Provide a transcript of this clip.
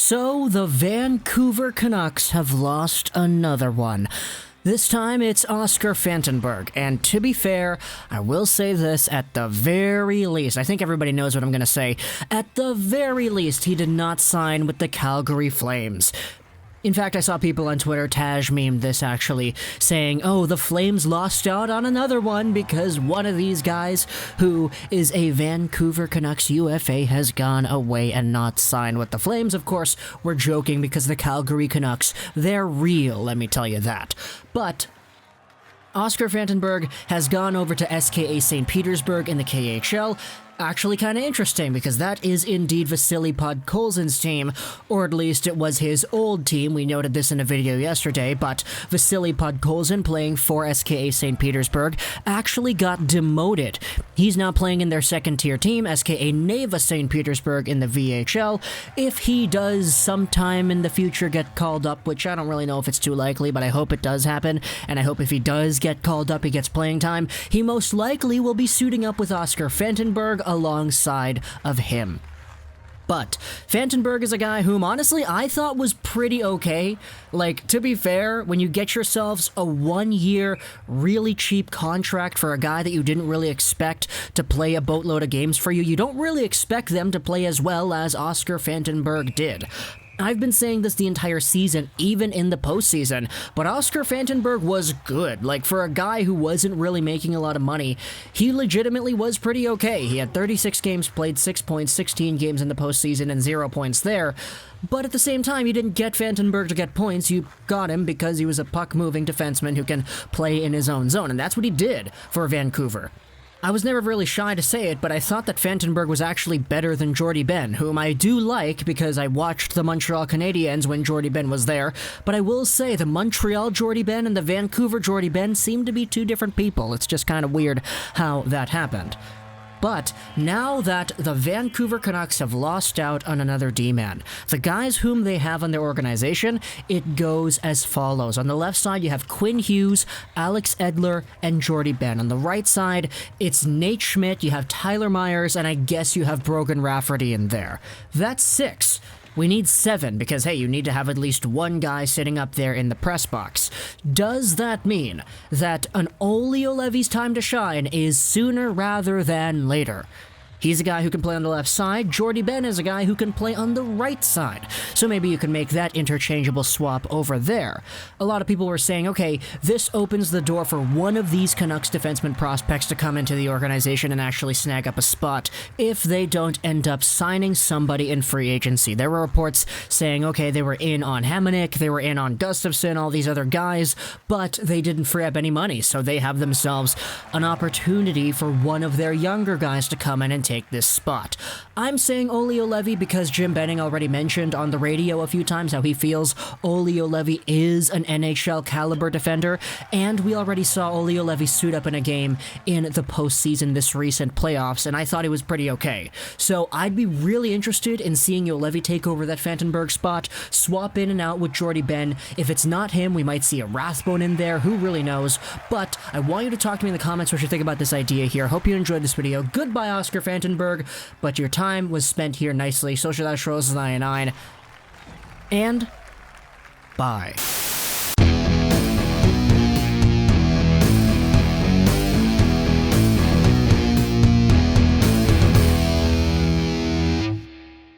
So the Vancouver Canucks have lost another one. This time it's Oscar Fantanberg, and to be fair, I will say this at the very least, I think everybody knows what I'm going to say, at the very least he did not sign with the Calgary Flames. In fact, I saw people on Twitter, Taj memed this actually, saying, oh, the Flames lost out on another one because one of these guys, who is a Vancouver Canucks UFA, has gone away and not signed with the Flames. Of course, we're joking because the Calgary Canucks, they're real, let me tell you that. But Oscar Fantanberg has gone over to SKA St. Petersburg in the KHL. Actually kind of interesting, because that is indeed Vasily Podkolzin's team, or at least it was his old team. We noted this in a video yesterday, but Vasily Podkolzin, playing for SKA St. Petersburg, actually got demoted. He's now playing in their second-tier team, SKA Neva St. Petersburg, in the VHL. If he does sometime in the future get called up, which I don't really know if it's too likely, but I hope it does happen, and I hope if he does get called up, he gets playing time, he most likely will be suiting up with Oscar Fantanberg alongside of him. But Fantanberg is a guy whom, honestly, I thought was pretty okay. Like, to be fair, when you get yourselves a one-year, really cheap contract for a guy that you didn't really expect to play a boatload of games for you, you don't really expect them to play as well as Oscar Fantanberg did. I've been saying this the entire season, even in the postseason, but Oscar Fantanberg was good. Like, for a guy who wasn't really making a lot of money, he legitimately was pretty okay. He had 36 games played, 6 points, 16 games in the postseason, and 0 points there. But at the same time, you didn't get Fantanberg to get points, you got him because he was a puck-moving defenseman who can play in his own zone, and that's what he did for Vancouver. I was never really shy to say it, but I thought that Fantanberg was actually better than Jordie Benn, whom I do like because I watched the Montreal Canadiens when Jordie Benn was there, but I will say the Montreal Jordie Benn and the Vancouver Jordie Benn seem to be two different people. It's just kind of weird how that happened. But now that the Vancouver Canucks have lost out on another D-man, the guys whom they have on their organization, it goes as follows. On the left side, you have Quinn Hughes, Alex Edler, and Jordie Benn. On the right side, it's Nate Schmidt, you have Tyler Myers, and I guess you have Brogan Rafferty in there. That's 6. We need 7 because, hey, you need to have at least one guy sitting up there in the press box. Does that mean that an Olli Juolevi's time to shine is sooner rather than later? He's a guy who can play on the left side. Jordie Benn is a guy who can play on the right side. So maybe you can make that interchangeable swap over there. A lot of people were saying, okay, this opens the door for one of these Canucks defenseman prospects to come into the organization and actually snag up a spot if they don't end up signing somebody in free agency. There were reports saying, okay, they were in on Hamonic, they were in on Gustafsson, all these other guys, but they didn't free up any money, so they have themselves an opportunity for one of their younger guys to come in and take this spot. I'm saying Olli Juolevi because Jim Benning already mentioned on the radio a few times how he feels Olli Juolevi is an NHL caliber defender, and we already saw Olli Juolevi suit up in a game in the postseason this recent playoffs, and I thought it was pretty okay. So I'd be really interested in seeing Juolevi take over that Fantanberg spot, swap in and out with Jordie Benn. If it's not him, we might see a Rathbone in there, who really knows, but I want you to talk to me in the comments what you think about this idea here. Hope you enjoyed this video. Goodbye, Oscar Fantanberg, but your time was spent here nicely. Social Rose 99, and bye.